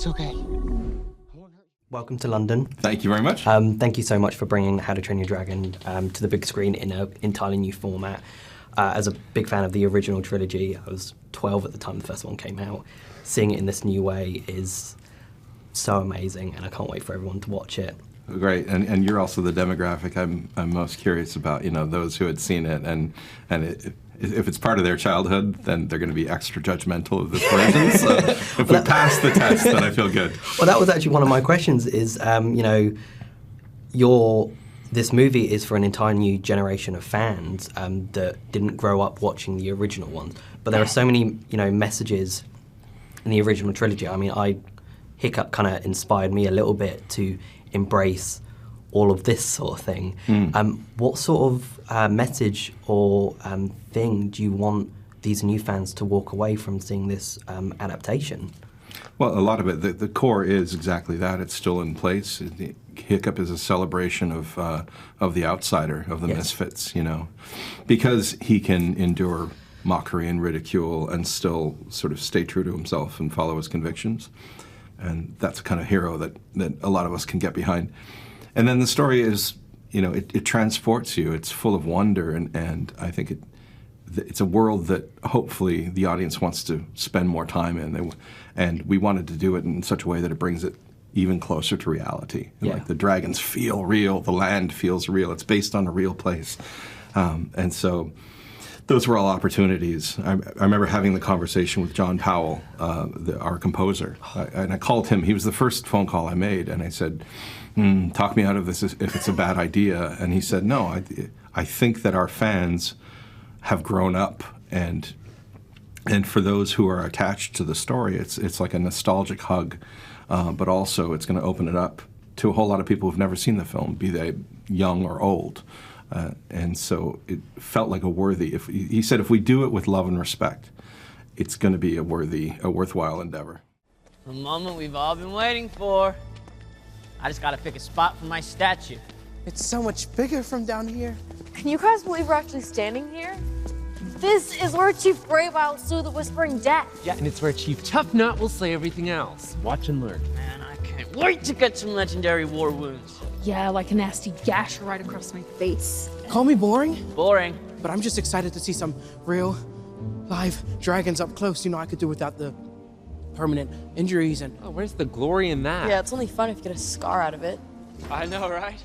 It's okay. Welcome to London. Thank you very much. Thank you so much for bringing How to Train Your Dragon to the big screen in an entirely new format. As a big fan of the original trilogy, I was 12 at the time the first one came out. Seeing it in this new way is so amazing, and I can't wait for everyone to watch it. Great, and you're also the demographic I'm most curious about. You know, those who had seen it, and if it's part of their childhood, then they're going to be extra judgmental of this version. So if we pass the test, then I feel good. Well, that was actually one of my questions. Is you know, this movie is for an entire new generation of fans that didn't grow up watching the original ones. But there are so many, you know, messages in the original trilogy. I mean, Hiccup kind of inspired me a little bit to embrace all of this sort of thing. What sort of message or thing do you want these new fans to walk away from seeing this adaptation? Well, a lot of it, the core is exactly that. It's still in place. Hiccup is a celebration of the outsider, of the misfits, you know, because he can endure mockery and ridicule and still sort of stay true to himself and follow his convictions. And that's the kind of hero that a lot of us can get behind. And then the story is, you know, it transports you. It's full of wonder, and I think it's a world that hopefully the audience wants to spend more time in. And we wanted to do it in such a way that it brings it even closer to reality. Yeah. Like the dragons feel real, the land feels real. It's based on a real place. And so those were all opportunities. I remember having the conversation with John Powell, our composer, and I called him. He was the first phone call I made, and I said, talk me out of this if it's a bad idea. And he said, no, I think that our fans have grown up, and for those who are attached to the story, it's like a nostalgic hug, but also it's going to open it up to a whole lot of people who've never seen the film, be they young or old. And so it felt like a worthy, he said if we do it with love and respect, it's going to be a worthwhile endeavor. The moment we've all been waiting for. I just gotta pick a spot for my statue. It's so much bigger from down here. Can you guys believe we're actually standing here? This is where Chief Brave will slew the Whispering Death. Yeah, and it's where Chief Tough Nut will slay everything else. Watch and learn. Man, I can't wait to get some legendary war wounds. Yeah, like a nasty gash right across my face. Call me boring? Boring. But I'm just excited to see some real, live dragons up close. You know, I could do without the permanent injuries and... Oh, where's the glory in that? Yeah, it's only fun if you get a scar out of it. I know, right?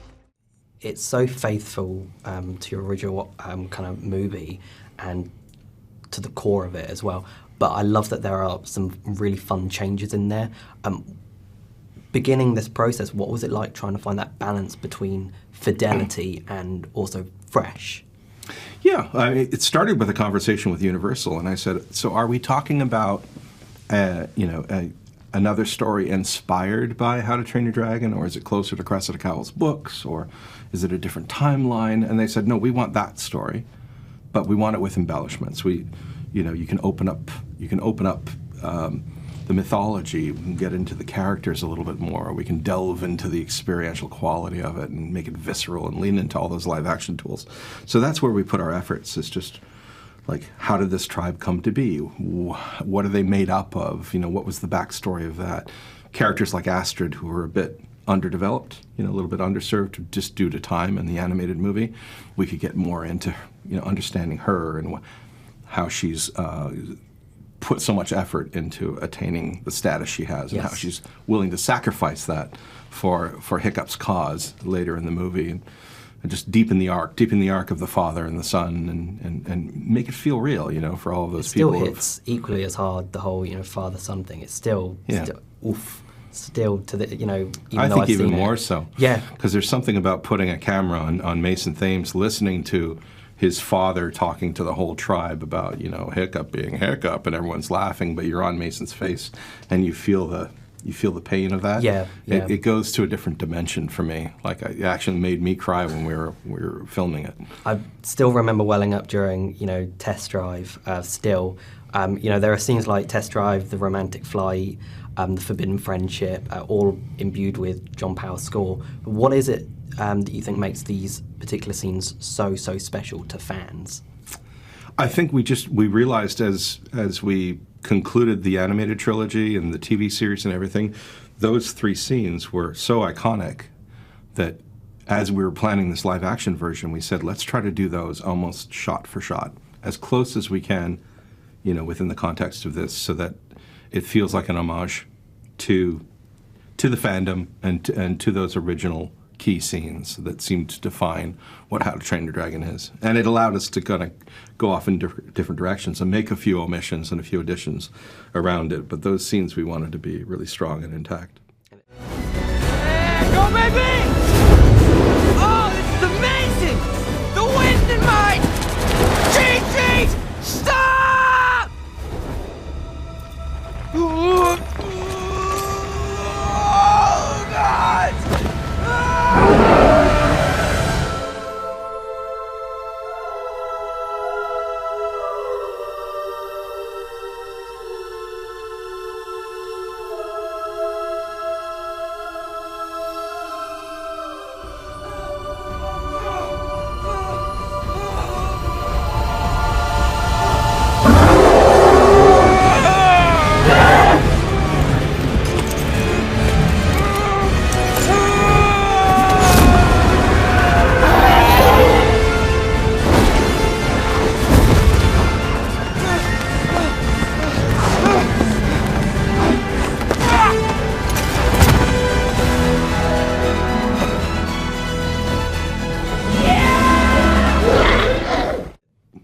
It's so faithful to your original kind of movie and to the core of it as well. But I love that there are some really fun changes in there. Beginning this process, what was it like trying to find that balance between fidelity and also fresh? Yeah, it started with a conversation with Universal, and I said, so are we talking about another story inspired by How to Train Your Dragon, or is it closer to Cressida Cowell's books, or is it a different timeline? And they said, no, we want that story, but we want it with embellishments. You can open up the mythology, we can get into the characters a little bit more, we can delve into the experiential quality of it and make it visceral and lean into all those live action tools. So that's where we put our efforts, is just like, how did this tribe come to be? What are they made up of? You know, what was the backstory of that? Characters like Astrid, who were a bit underdeveloped, you know, a little bit underserved just due to time in the animated movie. We could get more into, you know, understanding her and how she's put so much effort into attaining the status she has, and how she's willing to sacrifice that for Hiccup's cause later in the movie. And just deepen the arc of the father and the son, and make it feel real, you know, for all of those people. Still hits equally as hard, the whole, you know, father-son thing. It's still still to the, you know, even though I've seen it. I think even more so. Yeah. Because there's something about putting a camera on Mason Thames, listening to his father talking to the whole tribe about, you know, Hiccup being Hiccup, and everyone's laughing, but you're on Mason's face, and you feel the pain of that. Yeah. It goes to a different dimension for me. Like, it actually made me cry when we were filming it. I still remember welling up during, you know, Test Drive. You know, there are scenes like Test Drive, the romantic flight, the forbidden friendship, all imbued with John Powell's score. What is it that you think makes these particular scenes so special to fans? I think we realized as we concluded the animated trilogy and the TV series and everything, those 3 scenes were so iconic that as we were planning this live action version, we said, let's try to do those almost shot for shot, as close as we can, you know, within the context of this, so that it feels like an homage to the fandom and to those original key scenes that seem to define what How to Train Your Dragon is. And it allowed us to kind of go off in different directions and make a few omissions and a few additions around it. But those scenes we wanted to be really strong and intact. Yeah, go, baby! Oh, this is amazing! The wind in mine! Cheese! Stop! Oh, God!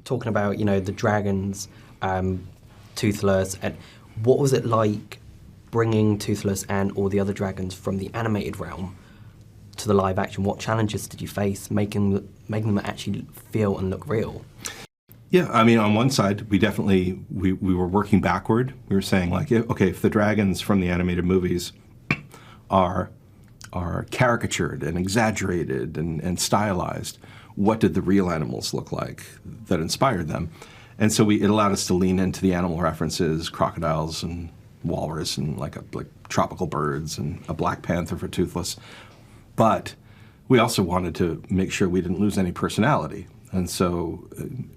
Talking about, you know, the dragons, Toothless, and what was it like bringing Toothless and all the other dragons from the animated realm to the live action? What challenges did you face making them actually feel and look real? Yeah, I mean, on one side, we definitely, we were working backward. We were saying, like, okay, if the dragons from the animated movies are caricatured and exaggerated and stylized, what did the real animals look like that inspired them? And so it allowed us to lean into the animal references, crocodiles and walrus and like tropical birds and a black panther for Toothless. But we also wanted to make sure we didn't lose any personality. And so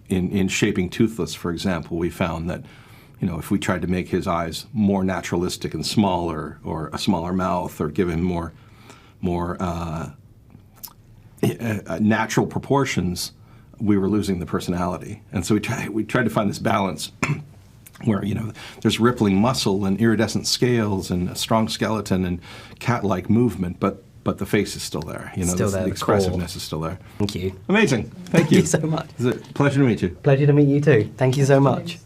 in shaping Toothless, for example, we found that, you know, if we tried to make his eyes more naturalistic and smaller, or a smaller mouth, or give him more natural proportions, we were losing the personality. And so we tried to find this balance where, you know, there's rippling muscle and iridescent scales and a strong skeleton and cat-like movement, but the face is still there. You know, still there, the expressiveness is still there. Thank you. Amazing. Thank you. Thank you so much. It's a pleasure to meet you. Pleasure to meet you too. Thank you so much.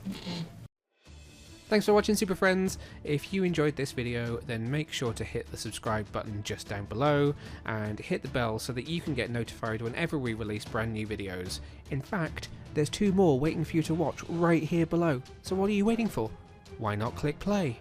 Thanks for watching, Super Friends. If you enjoyed this video, then make sure to hit the subscribe button just down below and hit the bell so that you can get notified whenever we release brand new videos. In fact, there's 2 more waiting for you to watch right here below. So what are you waiting for? Why not click play?